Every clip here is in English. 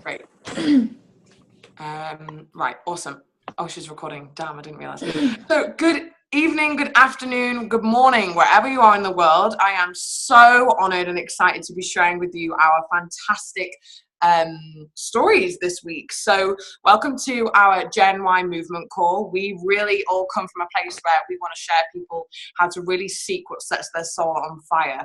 Great. Right, awesome. Oh, she's recording. Damn, I didn't realize. So, good evening, good afternoon, good morning, wherever you are in the world. I am so honored and excited to be sharing with you our fantastic stories this week. So welcome to our Gen Y movement call. We really all come from a place where we want to share people how to really seek what sets their soul on fire.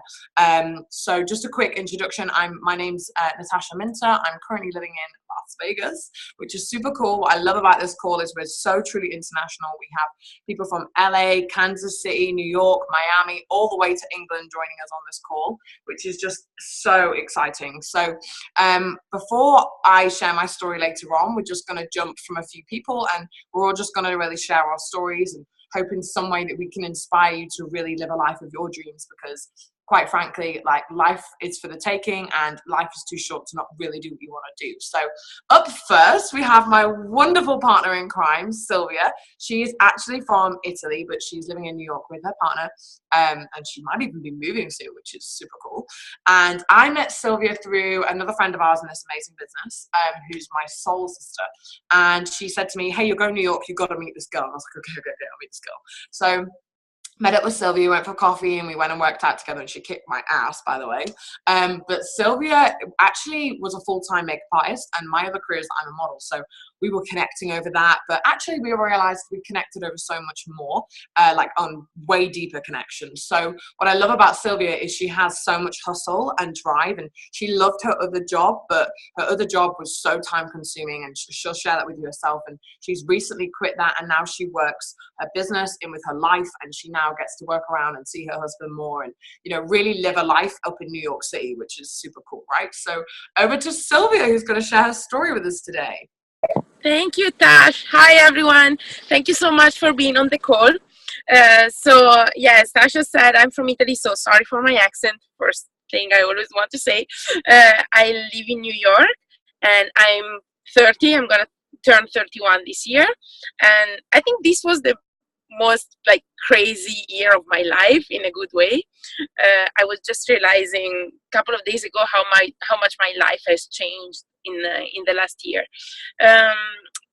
So just a quick introduction. My name's Natasha Minter. I'm currently living in Las Vegas, which is super cool. What I love about this call is we're so truly international. We have people from LA, Kansas City, New York, Miami, all the way to England joining us on this call, which is just so exciting. So before I share my story later on, we're just going to jump from a few people, and we're all just going to really share our stories and hope in some way that we can inspire you to really live a life of your dreams, because quite frankly, like, life is for the taking and life is too short to not really do what you want to do. So up first, we have my wonderful partner in crime, Sylvia. She is actually from Italy, but she's living in New York with her partner. And she might even be moving soon, which is super cool. And I met Sylvia through another friend of ours in this amazing business, who's my soul sister. And she said to me, hey, you're going to New York, you've got to meet this girl. And I was like, okay, I'll meet this girl. So met up with Sylvia, went for coffee, and we went and worked out together, and she kicked my ass, by the way. But Sylvia actually was a full-time makeup artist, and my other career is I'm a model. So we were connecting over that, but actually we realized we connected over so much more, like on way deeper connections. So what I love about Sylvia is she has so much hustle and drive, and she loved her other job, but her other job was so time consuming, and she'll share that with you herself. And she's recently quit that, and now she works her business in with her life, and she now gets to work around and see her husband more, and really live a life up in New York City, which is super cool, right? So over to Sylvia, who's going to share her story with us today. Thank you, Tash. Hi, everyone. Thank you so much for being on the call. Yes, Tasha said I'm from Italy, so sorry for my accent. First thing I always want to say. I live in New York, and I'm 30. I'm going to turn 31 this year. And I think this was the most crazy year of my life in a good way. I was just realizing a couple of days ago how much my life has changed in the last year.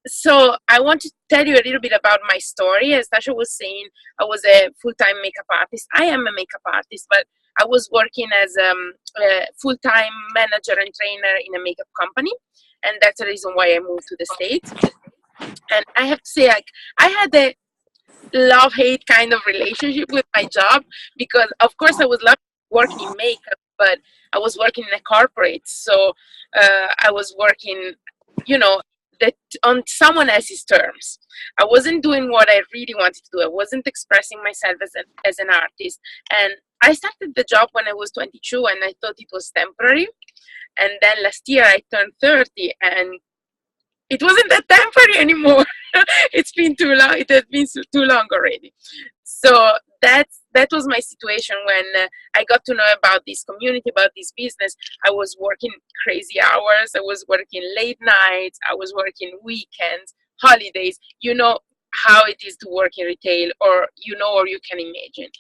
So I want to tell you a little bit about my story. As Tasha was saying, I was a full-time makeup artist. I am a makeup artist, but I was working as a full-time manager and trainer in a makeup company, and that's the reason why I moved to the States. And I have to say, I had a love-hate kind of relationship with my job, because of course I was loving working in makeup, but I was working in a corporate, so I was working that on someone else's terms. I wasn't doing what I really wanted to do. I wasn't expressing myself as an artist. And I started the job when I was 22, and I thought it was temporary. And then last year I turned 30, and it wasn't that temporary anymore. It's been too long. It has been too long already. So that was my situation when I got to know about this community, about this business. I was working crazy hours. I was working late nights. I was working weekends, holidays. You know how it is to work in retail, or you can imagine.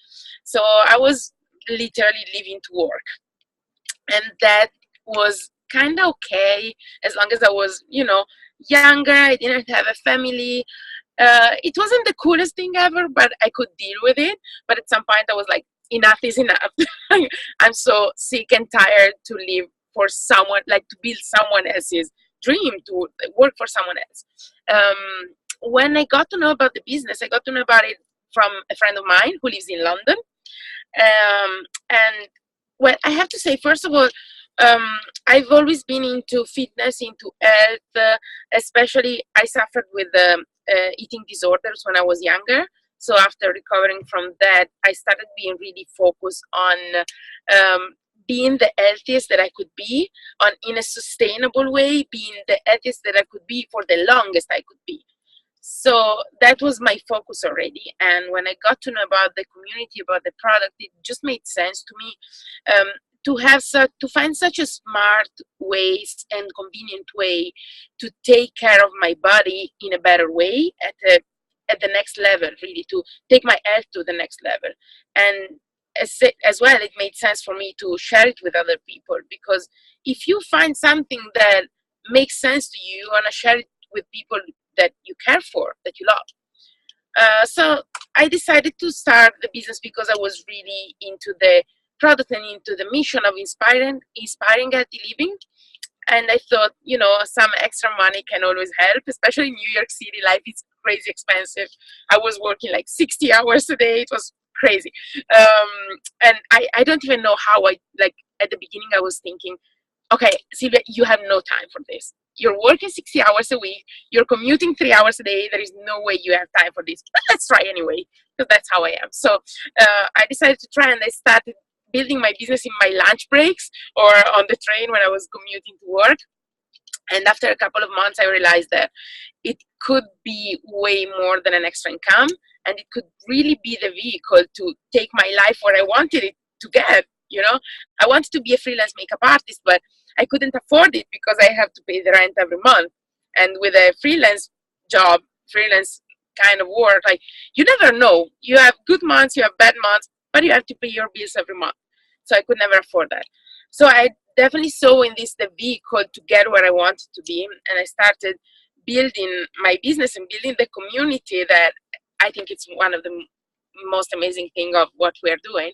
So I was literally living to work, and that was kind of okay as long as I was, younger. I didn't have a family. It wasn't the coolest thing ever, but I could deal with it. But at some point I was like, enough is enough. I'm so sick and tired to live for someone, to build someone else's dream, to work for someone else. When I got to know about the business, I got to know about it from a friend of mine who lives in London. And well, I have to say, first of all, I've always been into fitness, into health, especially I suffered with eating disorders when I was younger. So after recovering from that, I started being really focused on being the healthiest that I could be, on in a sustainable way, being the healthiest that I could be for the longest I could be. So that was my focus already. And when I got to know about the community, about the product, it just made sense to me. To find such a smart ways and convenient way to take care of my body in a better way at the next level, really, to take my health to the next level. And as well, it made sense for me to share it with other people, because if you find something that makes sense to you, you want to share it with people that you care for, that you love. So I decided to start the business because I was really into the product and into the mission of inspiring healthy living. And I thought, some extra money can always help, especially in New York City. Life is crazy expensive. I was working like 60 hours a day. It was crazy. And I don't even know how like at the beginning I was thinking, okay, Silvia, you have no time for this. You're working 60 hours a week. You're commuting 3 hours a day. There is no way you have time for this. But let's try anyway, because that's how I am. So I decided to try, and I started building my business in my lunch breaks or on the train when I was commuting to work. And after a couple of months, I realized that it could be way more than an extra income, and it could really be the vehicle to take my life where I wanted it to get. I wanted to be a freelance makeup artist, but I couldn't afford it because I have to pay the rent every month. And with a freelance job, freelance kind of work, like, you never know. You have good months, you have bad months, but you have to pay your bills every month. So I could never afford that. So I definitely saw in this the vehicle to get where I wanted to be, and I started building my business and building the community that I think it's one of the most amazing thing of what we're doing.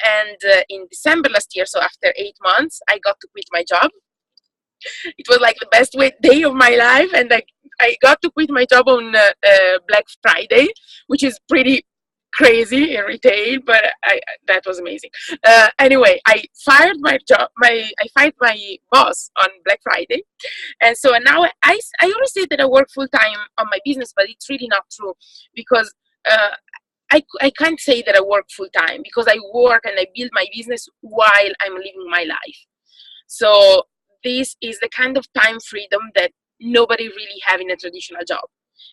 And in December last year, so after 8 months, I got to quit my job. It was like the best day of my life, and I got to quit my job on Black Friday, which is pretty crazy in retail, but that was amazing. Anyway, I fired my boss on Black Friday, and so now I always say that I work full time on my business, but it's really not true, because I can't say that I work full time, because I work and I build my business while I'm living my life. So this is the kind of time freedom that nobody really have in a traditional job,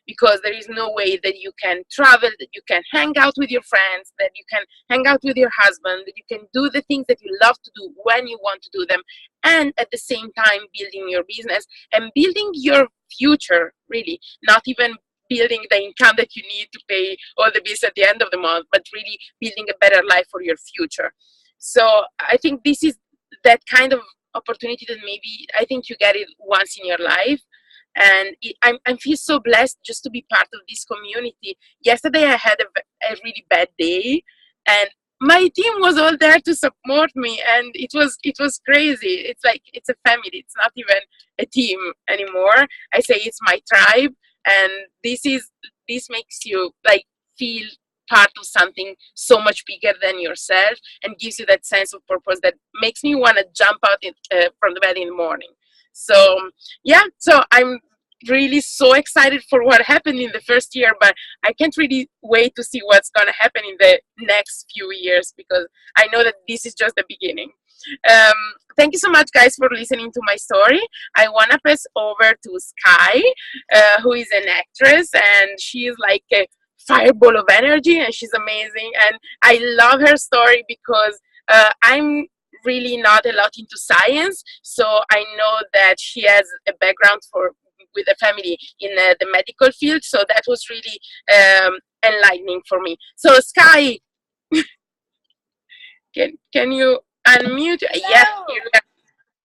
because there is no way that you can travel, that you can hang out with your friends, that you can hang out with your husband, that you can do the things that you love to do when you want to do them, and at the same time building your business and building your future, really, not even building the income that you need to pay all the bills at the end of the month, but really building a better life for your future. So I think this is that kind of opportunity that maybe I think you get it once in your life. And I feel so blessed just to be part of this community. Yesterday I had a really bad day, and my team was all there to support me, and it was crazy. It's like it's a family. It's not even a team anymore. I say it's my tribe, and this makes you like feel part of something so much bigger than yourself, and gives you that sense of purpose that makes me want to jump out from the bed in the morning. So yeah, so I'm really so excited for what happened in the first year, but I can't really wait to see what's going to happen in the next few years, because I know that this is just the beginning. Thank you so much, guys, for listening to my story. I want to pass over to Sky, who is an actress, and she is like a fireball of energy, and she's amazing. And I love her story because I'm really not a lot into science, so I know that she has a background with a family in the medical field, so that was really enlightening for me. So Sky, can you unmute? Hello.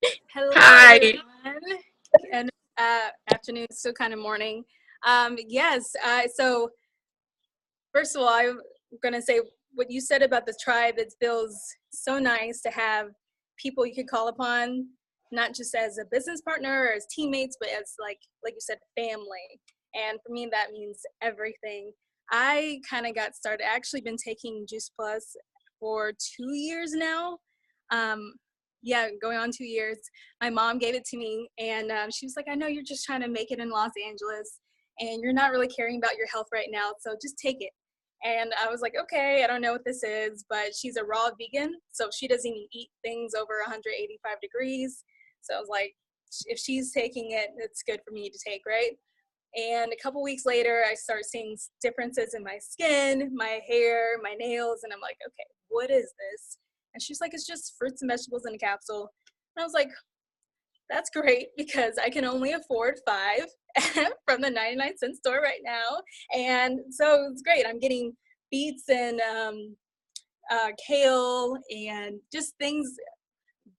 Yes, Hello, hi. everyone. And afternoon, still kind of morning. Yes. So first of all, I'm going to say what you said about the tribe. It feels so nice to have people you can call upon, not just as a business partner or as teammates, but as like you said, family. And for me, that means everything. I kind of got started. I actually been taking Juice Plus for 2 years now. Yeah, going on 2 years. My mom gave it to me, and she was like, I know you're just trying to make it in Los Angeles, and you're not really caring about your health right now, so just take it. And I was like, okay, I don't know what this is, but she's a raw vegan, so she doesn't even eat things over 185 degrees. So I was like, if she's taking it, it's good for me to take, right? And a couple weeks later, I started seeing differences in my skin, my hair, my nails, and I'm like, okay, what is this? And she's like, it's just fruits and vegetables in a capsule. And I was like, that's great, because I can only afford 5 from the 99-cent store right now. And so it's great. I'm getting beets and kale and just things,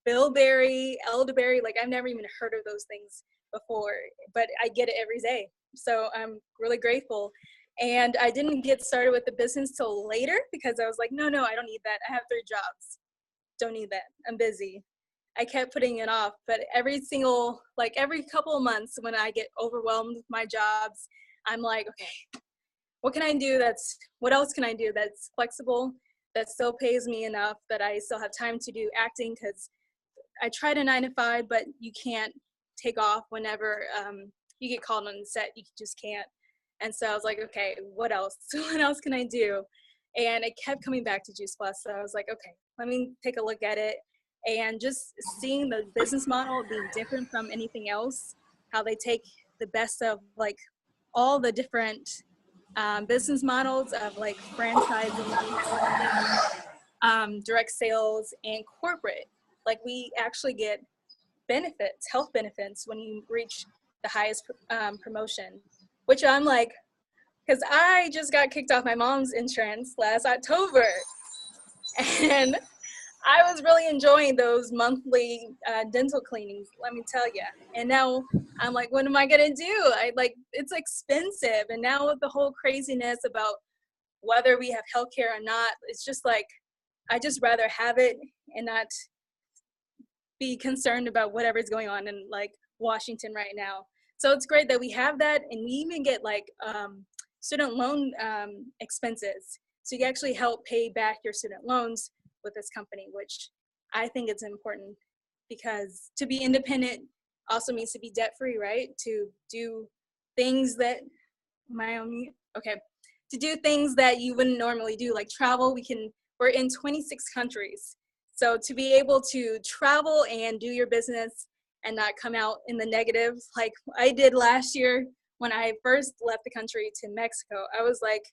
bilberry, elderberry. Like I've never even heard of those things before, but I get it every day. So I'm really grateful. And I didn't get started with the business till later because I was like, no, I don't need that. I have 3 jobs. Don't need that. I'm busy. I kept putting it off, but every couple of months when I get overwhelmed with my jobs, I'm like, okay, what else can I do that's flexible, that still pays me enough, that I still have time to do acting? Because I tried a 9 to 5, but you can't take off whenever you get called on the set. You just can't. And so I was like, okay, what else? What else can I do? And it kept coming back to Juice Plus. So I was like, okay, let me take a look at it. And just seeing the business model being different from anything else, how they take the best of like all the different business models of like franchising, direct sales, and corporate. Like we actually get benefits, health benefits, when you reach the highest promotion, which I'm like, because I just got kicked off my mom's insurance last October. And I was really enjoying those monthly dental cleanings, let me tell you. And now I'm like, what am I gonna do? It's expensive. And now with the whole craziness about whether we have healthcare or not, it's just like, I just rather have it and not be concerned about whatever's going on in like Washington right now. So it's great that we have that, and we even get like student loan expenses. So you can actually help pay back your student loans with this company, which I think it's important, because to be independent also means to be debt free, right? To do things that to do things that you wouldn't normally do, like travel. We're in 26 countries. So to be able to travel and do your business and not come out in the negative, like I did last year when I first left the country to Mexico, I was like,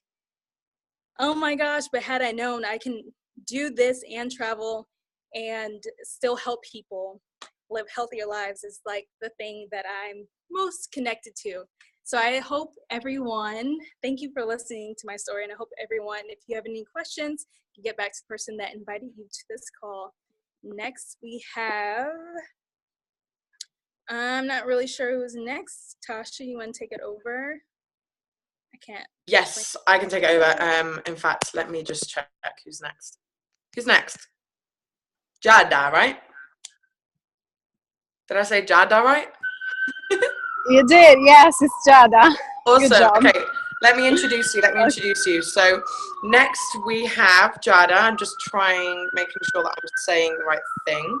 oh my gosh, but had I known I can do this and travel and still help people live healthier lives, is like the thing that I'm most connected to. So I hope everyone, thank you for listening to my story, and I hope everyone, if you have any questions, you get back to the person that invited you to this call. Next we have, I'm not really sure who's next. Tasha, you want to take it over? I can't. Yes, I can take it over. In fact, let me just check who's next. Who's next? Jada, right? Did I say Jada right? You did, yes, it's Jada. Awesome. Okay, let me introduce you. So next we have Jada. I'm just making sure that I'm saying the right thing.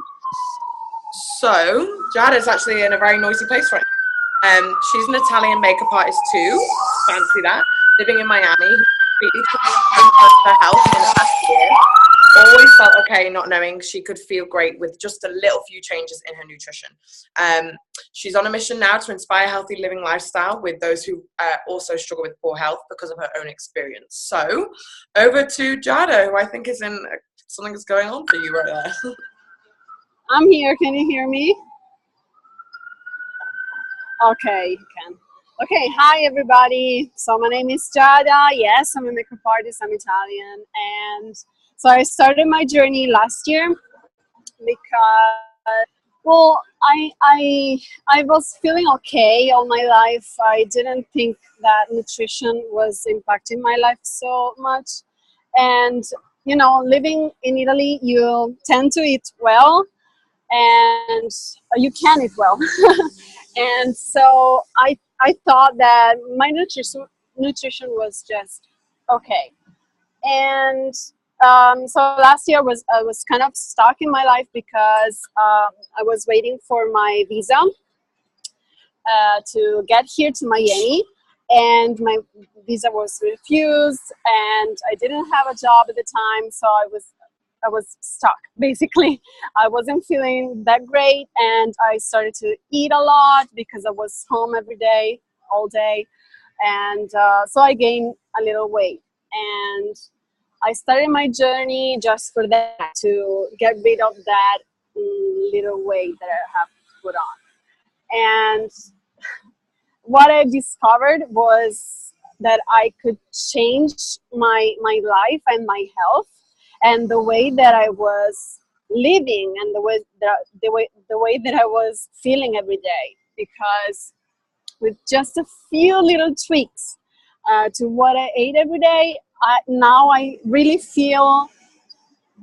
So Jada is actually in a very noisy place right now. She's an Italian makeup artist too. Fancy that. Living in Miami. Completely transformed her health in the past year. Always felt okay not knowing she could feel great with just a little few changes in her nutrition. She's on a mission now to inspire a healthy living lifestyle with those who also struggle with poor health because of her own experience. So over to Jada, who I think is in something that's going on for you right there. I'm here. Can you hear me? Okay, you can. Okay, hi everybody. So my name is Jada. Yes, I'm a makeup artist. I'm Italian, and so I started my journey last year because, well, I was feeling okay all my life. I didn't think that nutrition was impacting my life so much, and you know, living in Italy, you tend to eat well, and you can eat well. And so I thought that my nutrition was just okay. And so last year I was kind of stuck in my life because I was waiting for my visa to get here to Miami, and my visa was refused, and I didn't have a job at the time, so I was stuck, basically. I wasn't feeling that great, and I started to eat a lot because I was home every day, all day, and so I gained a little weight. And I started my journey just for that, to get rid of that little weight that I have put on. And what I discovered was that I could change my life and my health and the way that I was living and the way that I was feeling every day. Because with just a few little tweaks to what I ate every day, now I really feel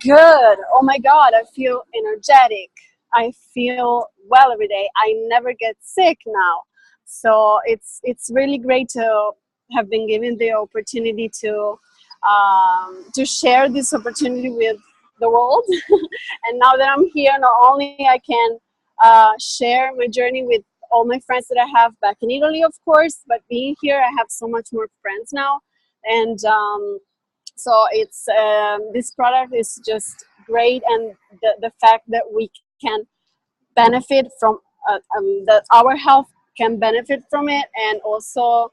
good. Oh my God, I feel energetic. I feel well every day. I never get sick now. So it's really great to have been given the opportunity to share this opportunity with the world. And now that I'm here, not only I can share my journey with all my friends that I have back in Italy, of course, but being here, I have so much more friends now. And so it's this product is just great, and the fact that we can benefit from that our health can benefit from it, and also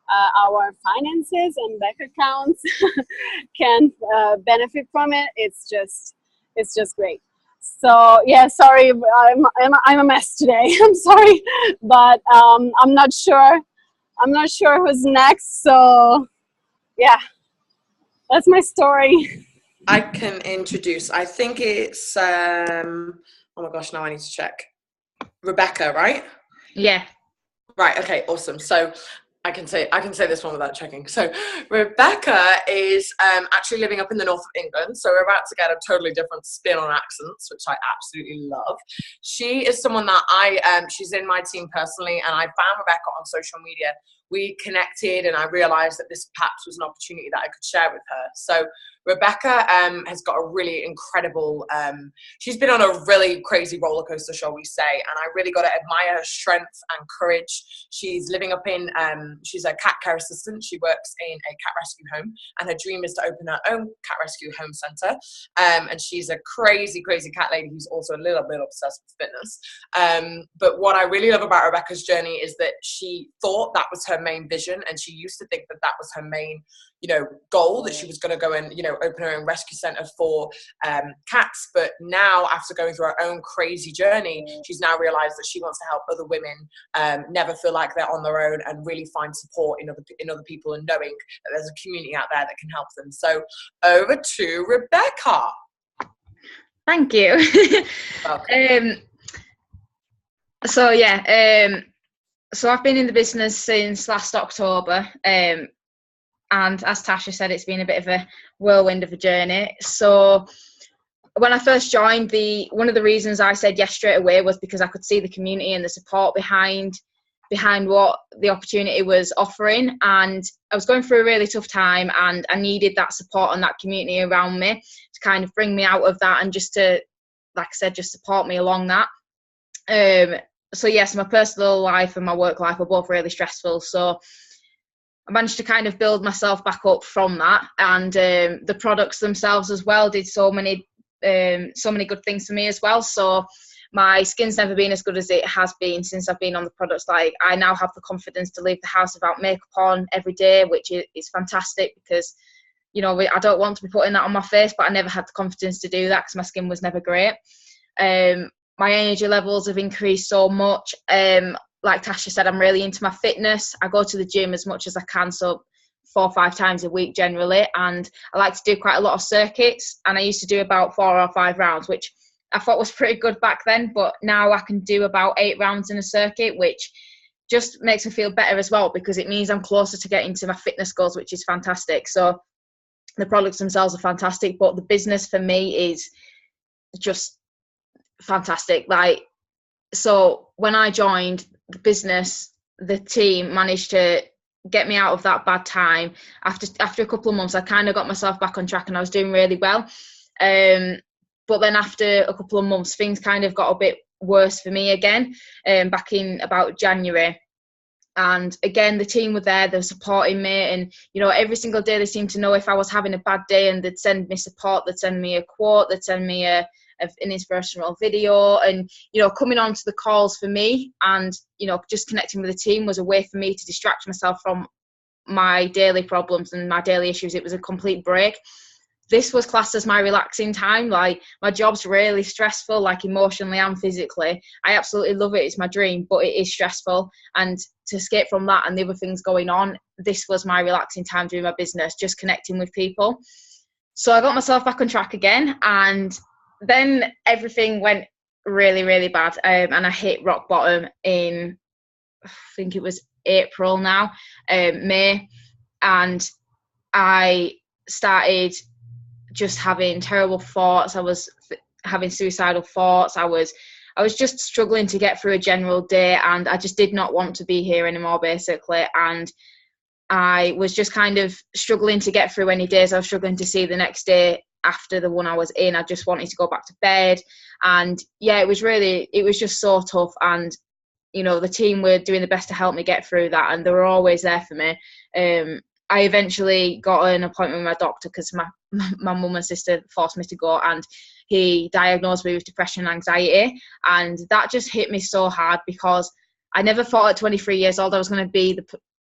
our finances and bank accounts can benefit from it. It's just great. So yeah, sorry, I'm a mess today. I'm sorry, but I'm not sure who's next. So yeah, that's my story. I can introduce. I think it's oh my gosh, now I need to check. Rebecca, right? Yeah. Right. Okay. Awesome. So I can say this one without checking. So Rebecca is actually living up in the north of England. So we're about to get a totally different spin on accents, which I absolutely love. She is someone that she's in my team personally, and I found Rebecca on social media. We connected, and I realized that this perhaps was an opportunity that I could share with her. So Rebecca has got a really incredible, she's been on a really crazy roller coaster, shall we say, and I really got to admire her strength and courage. She's living up in, she's a cat care assistant. She works in a cat rescue home, and her dream is to open her own cat rescue home center. And she's a crazy, crazy cat lady who's also a little bit obsessed with fitness. But what I really love about Rebecca's journey is that she thought that was her main vision, and she used to think that that was her main, goal, that she was going to go and, open her own rescue center for cats. But now, after going through her own crazy journey, she's now realized that she wants to help other women never feel like they're on their own, and really find support in other people, and knowing that there's a community out there that can help them. So over to Rebecca. Thank you. So I've been in the business since last October, and as Tasha said, it's been a bit of a whirlwind of a journey. So when I first joined, one of the reasons I said yes straight away was because I could see the community and the support behind what the opportunity was offering. And I was going through a really tough time, and I needed that support and that community around me to kind of bring me out of that, and just to, like I said, just support me along that. So yes, my personal life and my work life were both really stressful. So I managed to kind of build myself back up from that, and the products themselves as well did so many good things for me as well. So my skin's never been as good as it has been since I've been on the products. Like, I now have the confidence to leave the house without makeup on every day, which is fantastic, because I don't want to be putting that on my face, but I never had the confidence to do that because my skin was never great. My energy levels have increased so much. Like Tasha said, I'm really into my fitness. I go to the gym as much as I can, so 4 or 5 times a week generally, and I like to do quite a lot of circuits, and I used to do about 4 or 5 rounds, which I thought was pretty good back then, but now I can do about 8 rounds in a circuit, which just makes me feel better as well, because it means I'm closer to getting to my fitness goals, which is fantastic. So the products themselves are fantastic, but the business for me is just fantastic. So when I joined the business, the team managed to get me out of that bad time. After a couple of months, I kind of got myself back on track, and I was doing really well. But then after a couple of months, things kind of got a bit worse for me again, back in about January. And again, the team were there, they were supporting me, and every single day they seemed to know if I was having a bad day, and they'd send me support, they'd send me a quote, they'd send me an inspirational video, and coming on to the calls for me, and just connecting with the team was a way for me to distract myself from my daily problems and my daily issues. It was a complete break. This was classed as my relaxing time. Like, my job's really stressful, like emotionally and physically. I absolutely love it. It's my dream, but it is stressful. And to escape from that and the other things going on, this was my relaxing time doing my business, just connecting with people. So I got myself back on track again, and then everything went really, really bad, and I hit rock bottom in, I think it was April now, May, and I started just having terrible thoughts. I was having suicidal thoughts. I was just struggling to get through a general day, and I just did not want to be here anymore, basically. And I was just kind of struggling to get through any days I was struggling to see the next day after the one I was in. I just wanted to go back to bed. And yeah, it was just so tough. And, you know, the team were doing the best to help me get through that, and they were always there for me. I eventually got an appointment with my doctor because my mum and sister forced me to go, and he diagnosed me with depression and anxiety. And that just hit me so hard, because I never thought at 23 years old I was going to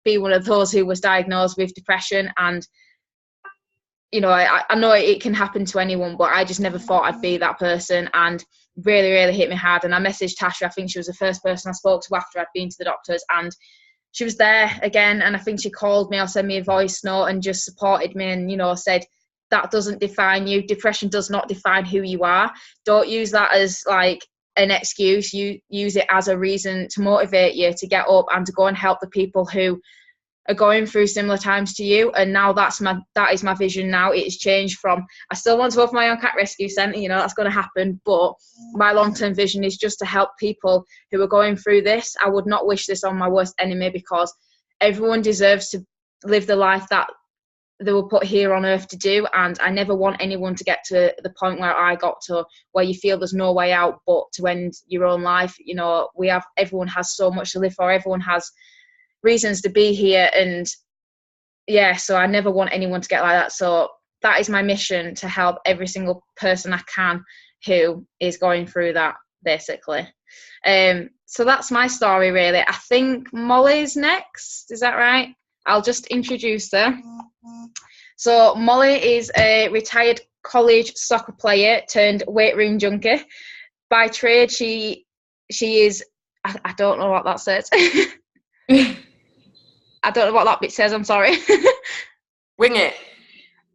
be one of those who was diagnosed with depression. And, you know, I know it can happen to anyone, but I just never thought I'd be that person, and really, really hit me hard. And I messaged Tasha. I think she was the first person I spoke to after I'd been to the doctors, and she was there again. And I think she called me or sent me a voice note and just supported me, and, you know, said, that doesn't define you. Depression does not define who you are. Don't use that as like an excuse. You use it as a reason to motivate you to get up and to go and help the people who are going through similar times to you. And now that is my vision now. It's changed from, I still want to open my own cat rescue centre, you know, that's going to happen, but my long-term vision is just to help people who are going through this. I would not wish this on my worst enemy, because everyone deserves to live the life that they were put here on earth to do. And I never want anyone to get to the point where I got to, where you feel there's no way out but to end your own life. You know, everyone has so much to live for. Everyone has reasons to be here. And yeah, so I never want anyone to get like that. So that is my mission, to help every single person I can who is going through that, basically. So that's my story, really. I think Molly's next. Is that right? I'll just introduce her. So Molly is a retired college soccer player turned weight room junkie. By trade, she is, I don't know what that says. I don't know what that bit says, I'm sorry. Wing it.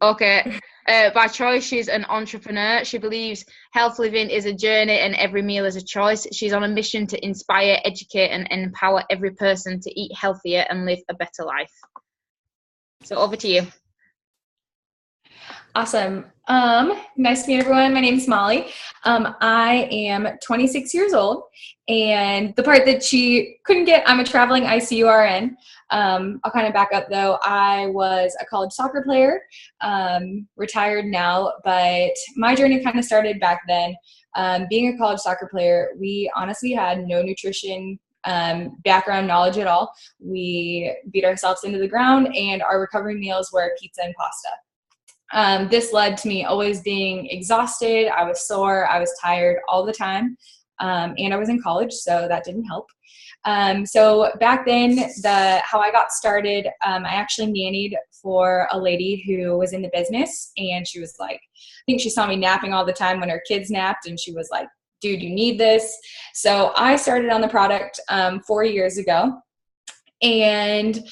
Okay. By choice, she's an entrepreneur. She believes health living is a journey and every meal is a choice. She's on a mission to inspire, educate, and empower every person to eat healthier and live a better life. So over to you. Awesome. Nice to meet everyone. My name is Molly. I am 26 years old, and the part that she couldn't get, I'm a traveling ICURN. I'll kind of back up though. I was a college soccer player, retired now, but my journey kind of started back then. Being a college soccer player, we honestly had no nutrition background knowledge at all. We beat ourselves into the ground, and our recovery meals were pizza and pasta. This led to me always being exhausted. I was sore. I was tired all the time. And I was in college, so that didn't help. So back then, how I got started, I actually nannied for a lady who was in the business, and she was like, I think she saw me napping all the time when her kids napped, and she was like, dude, you need this. So I started on the product 4 years ago, and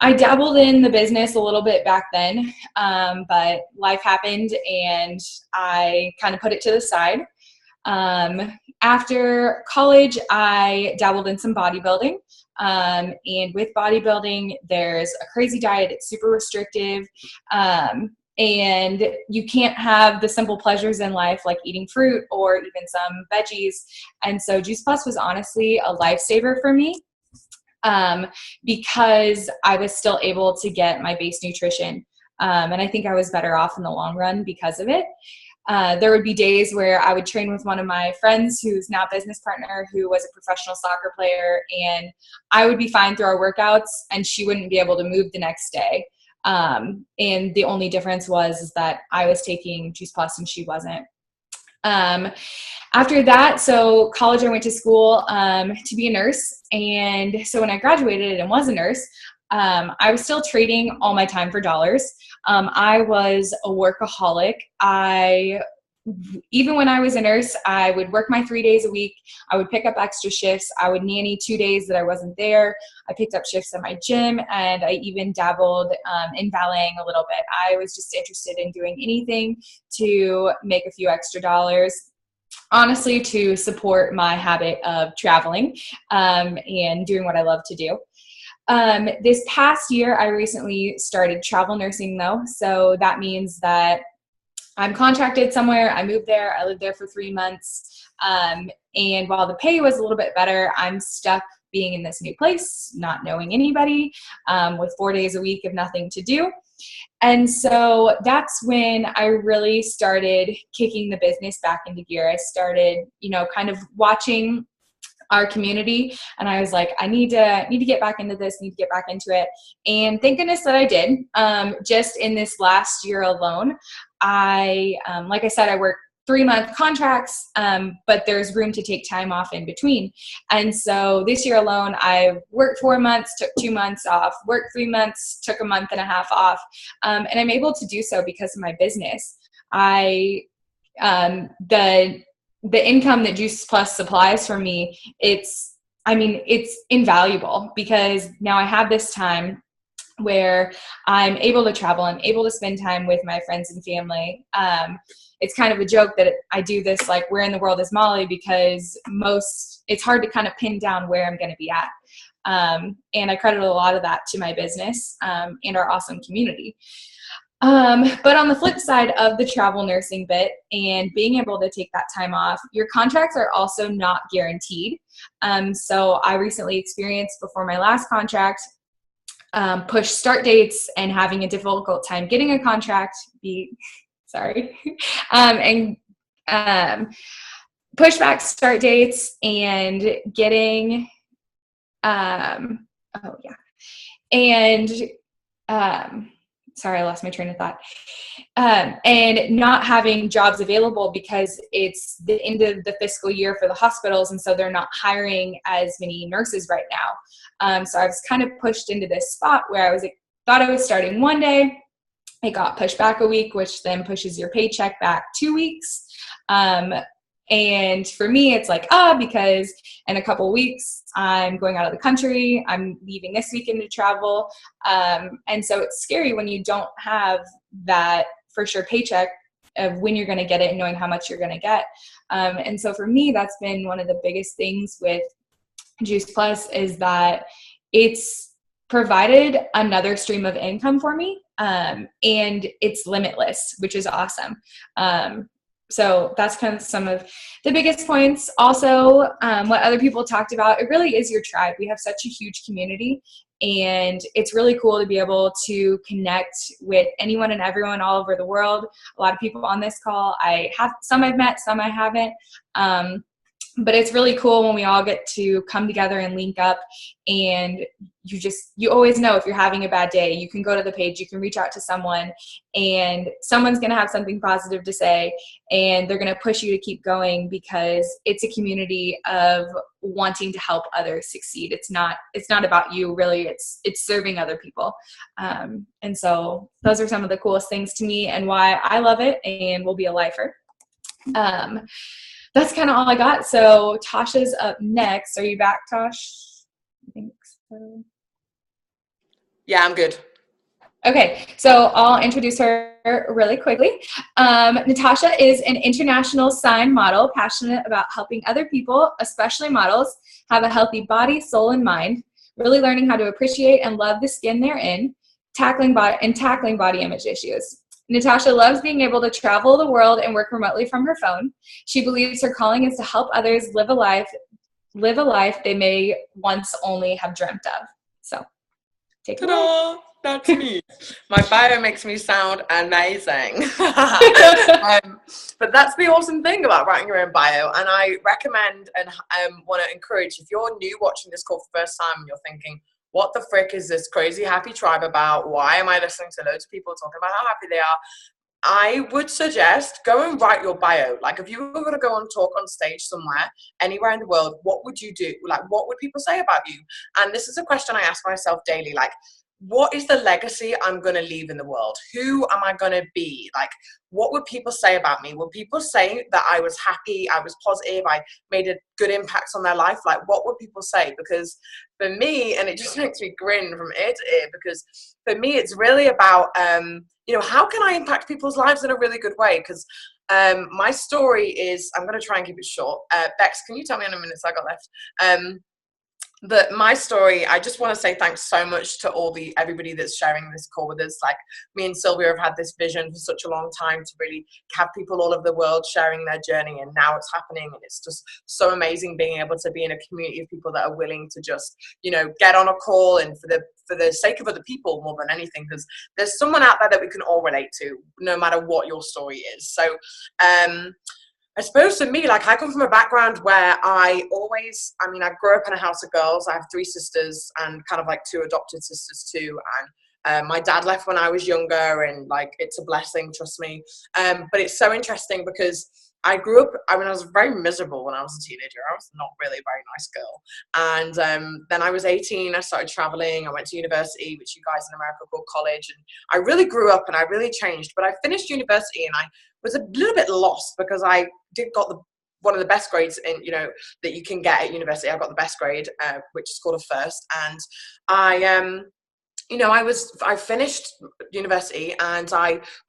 I dabbled in the business a little bit back then, but life happened and I kind of put it to the side. After college, I dabbled in some bodybuilding, and with bodybuilding, there's a crazy diet. It's super restrictive, and you can't have the simple pleasures in life like eating fruit or even some veggies. And so Juice Plus was honestly a lifesaver for me. Because I was still able to get my base nutrition. And I think I was better off in the long run because of it. There would be days where I would train with one of my friends who's now a business partner who was a professional soccer player, and I would be fine through our workouts and she wouldn't be able to move the next day. And the only difference was that I was taking Juice Plus and she wasn't. After that, so college, I went to school to be a nurse. And so when I graduated and was a nurse, I was still trading all my time for dollars. I was a workaholic. I even when I was a nurse, I would work my 3 days a week. I would pick up extra shifts. I would nanny 2 days that I wasn't there. I picked up shifts at my gym, and I even dabbled in valeting a little bit. I was just interested in doing anything to make a few extra dollars, honestly, to support my habit of traveling and doing what I love to do. This past year, I recently started travel nursing though. So that means that I'm contracted somewhere. I moved there. I lived there for 3 months. And while the pay was a little bit better, I'm stuck being in this new place, not knowing anybody, with 4 days a week of nothing to do. And so that's when I really started kicking the business back into gear. I started, kind of watching our community, and I was like, I need to get back into this, need to get back into it. And thank goodness that I did. Just in this last year alone, I, like I said, I work 3-month contracts, but there's room to take time off in between. And so this year alone, I worked 4 months, took 2 months off, worked 3 months, took a month and a half off. And I'm able to do so because of my business. The income that Juice Plus supplies for me, it's invaluable, because now I have this time where I'm able to travel. I'm able to spend time with my friends and family. It's kind of a joke that I do this like Where in the World is Molly, because it's hard to kind of pin down where I'm going to be at. And I credit a lot of that to my business and our awesome community. But on the flip side of the travel nursing bit and being able to take that time off, your contracts are also not guaranteed. So I recently experienced, before my last contract, push start dates and having a difficult time getting a contract, and push back start dates and getting, sorry, I lost my train of thought. And not having jobs available because it's the end of the fiscal year for the hospitals, and so they're not hiring as many nurses right now. So I was kind of pushed into this spot where I thought I was starting one day. It got pushed back a week, which then pushes your paycheck back 2 weeks. And for me, it's like, because in a couple weeks, I'm going out of the country. I'm leaving this weekend to travel. And so it's scary when you don't have that for sure paycheck of when you're going to get it and knowing how much you're going to get. And so for me, that's been one of the biggest things with Juice Plus, is that it's provided another stream of income for me. And it's limitless, which is awesome. So that's kind of some of the biggest points. Also, what other people talked about, it really is your tribe. We have such a huge community, and it's really cool to be able to connect with anyone and everyone all over the world. A lot of people on this call, some I've met, some I haven't. But it's really cool when we all get to come together and link up, and you always know if you're having a bad day, you can go to the page, you can reach out to someone, and someone's going to have something positive to say, and they're going to push you to keep going, because it's a community of wanting to help others succeed. It's not about you, really. It's serving other people. And so those are some of the coolest things to me and why I love it and will be a lifer. That's kind of all I got. So Tasha's up next. Are you back, Tosh? I think so. Yeah, I'm good. Okay, so I'll introduce her really quickly. Natasha is an international sign model, passionate about helping other people, especially models, have a healthy body, soul, and mind, really learning how to appreciate and love the skin they're in, tackling body image issues. Natasha loves being able to travel the world and work remotely from her phone. She believes her calling is to help others live a life they may once only have dreamt of. So, take it away. That's me. My bio makes me sound amazing. But that's the awesome thing about writing your own bio. And I recommend and want to encourage, if you're new watching this call for the first time and you're thinking, what the frick is this crazy happy tribe about? Why am I listening to loads of people talking about how happy they are? I would suggest go and write your bio. Like, if you were going to go and talk on stage somewhere, anywhere in the world, what would you do? Like, what would people say about you? And this is a question I ask myself daily. Like, what is the legacy I'm going to leave in the world? Who am I going to be? Like, what would people say about me? Would people say that I was happy, I was positive, I made a good impact on their life? Like, what would people say? Because for me, and it just makes me grin from ear to ear, because for me, it's really about, how can I impact people's lives in a really good way? Because my story is, I'm going to try and keep it short. Bex, can you tell me in a minute I got left? But my story, I just want to say thanks so much to everybody that's sharing this call with us. Like, me and Sylvia have had this vision for such a long time to really have people all over the world sharing their journey, and now it's happening, and it's just so amazing being able to be in a community of people that are willing to just, get on a call, and for the sake of other people more than anything, because there's someone out there that we can all relate to, no matter what your story is. So I suppose for me, like, I come from a background where I grew up in a house of girls. I have 3 sisters and kind of like 2 adopted sisters too. And my dad left when I was younger, and like, it's a blessing, trust me. But it's so interesting because I grew up, I was very miserable when I was a teenager. I was not really a very nice girl. And then I was 18, I started traveling. I went to university, which you guys in America call college. And I really grew up and I really changed. But I finished university and I was a little bit lost because I got one of the best grades that you can get at university. I got the best grade, which is called a first. And I finished university, and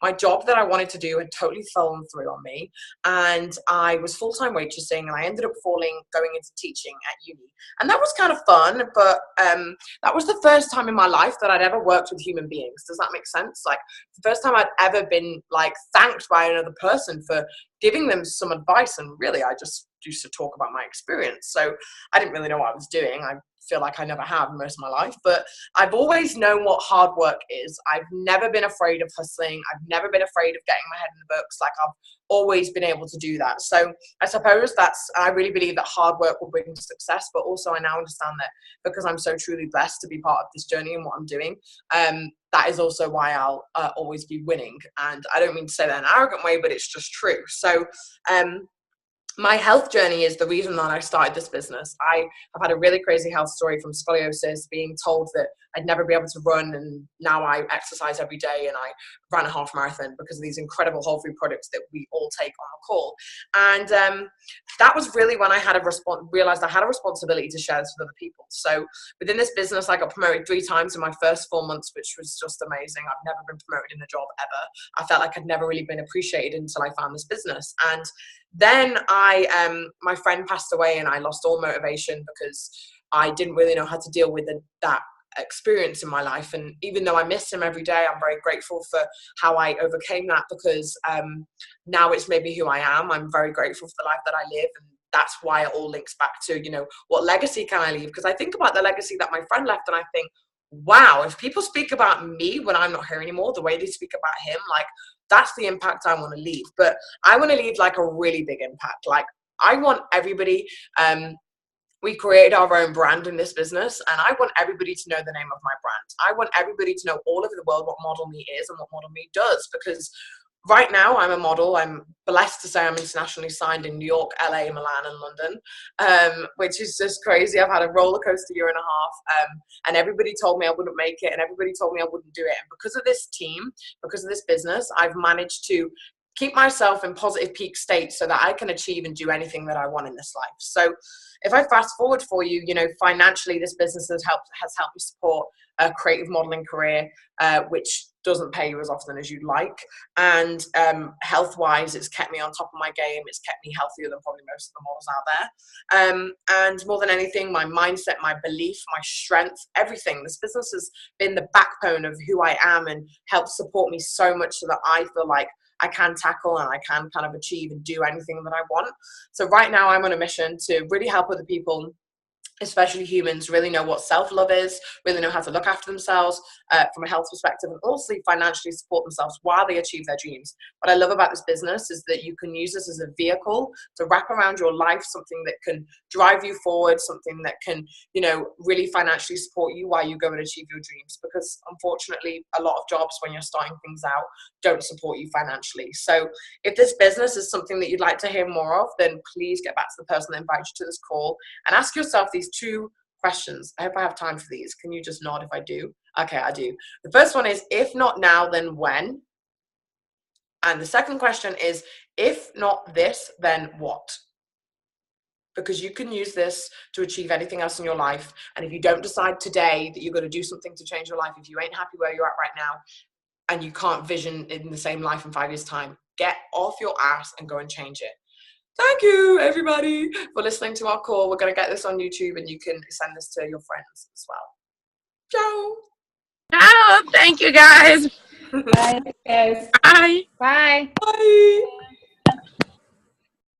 my job that I wanted to do had totally fallen through on me, and I was full-time waitressing, and I ended up going into teaching at uni, and that was kind of fun, but that was the first time in my life that I'd ever worked with human beings. Does that make sense? Like, the first time I'd ever been like thanked by another person for giving them some advice, and really I just used to talk about my experience, so I didn't really know what I was doing. I feel like I never have most of my life, but I've always known what hard work is. I've never been afraid of hustling. I've never been afraid of getting my head in the books. Like, I've always been able to do that. So I suppose I really believe that hard work will bring success, but also I now understand that because I'm so truly blessed to be part of this journey and what I'm doing, that is also why I'll always be winning. And I don't mean to say that in an arrogant way, but it's just true. So my health journey is the reason that I started this business. I have had a really crazy health story, from scoliosis, being told that I'd never be able to run, and now I exercise every day, and I ran a half marathon because of these incredible whole food products that we all take on the call. And that was really when I realized I had a responsibility to share this with other people. So within this business, I got promoted 3 times in my first 4 months, which was just amazing. I've never been promoted in a job ever. I felt like I'd never really been appreciated until I found this business. And then my friend passed away, and I lost all motivation because I didn't really know how to deal with that experience in my life. And even though I miss him every day, I'm very grateful for how I overcame that, because now it's maybe who I am. I'm very grateful for the life that I live, and that's why it all links back to, what legacy can I leave? Because I think about the legacy that my friend left, and I think, wow, if people speak about me when I'm not here anymore, the way they speak about him, like, that's the impact I want to leave. But I want to leave like a really big impact. Like, I want everybody, we created our own brand in this business, and I want everybody to know the name of my brand. I want everybody to know all over the world what Model Me is and what Model Me does, because right now I'm a model. I'm blessed to say I'm internationally signed in New York, LA, Milan, and London, which is just crazy. I've had a roller coaster year and a half, and everybody told me I wouldn't make it, and everybody told me I wouldn't do it. And because of this team, because of this business, I've managed to keep myself in positive peak state so that I can achieve and do anything that I want in this life. So if I fast forward for you, financially, this business has helped me support a creative modeling career, which doesn't pay you as often as you'd like. And health-wise, it's kept me on top of my game. It's kept me healthier than probably most of the models out there. And more than anything, my mindset, my belief, my strength, everything. This business has been the backbone of who I am and helped support me so much so that I feel like I can tackle and I can kind of achieve and do anything that I want. So right now I'm on a mission to really help other people, especially humans, really know what self-love is, really know how to look after themselves from a health perspective, and also financially support themselves while they achieve their dreams. What I love about this business is that you can use this as a vehicle to wrap around your life, something that can drive you forward, something that can, really financially support you while you go and achieve your dreams. Because unfortunately, a lot of jobs when you're starting things out don't support you financially. So if this business is something that you'd like to hear more of, then please get back to the person that invited you to this call and ask yourself these 2 questions. I hope I have time for these. Can you just nod if I do? Okay, I do. The first one is, if not now, then when? And the second question is, if not this, then what? Because you can use this to achieve anything else in your life. And if you don't decide today that you're going to do something to change your life, if you ain't happy where you're at right now, and you can't vision in the same life in 5 years' time, get off your ass and go and change it. Thank you, everybody, for listening to our call. We're going to get this on YouTube, and you can send this to your friends as well. Ciao. Ciao. Thank you, guys. Bye, guys. Bye. Bye. Bye.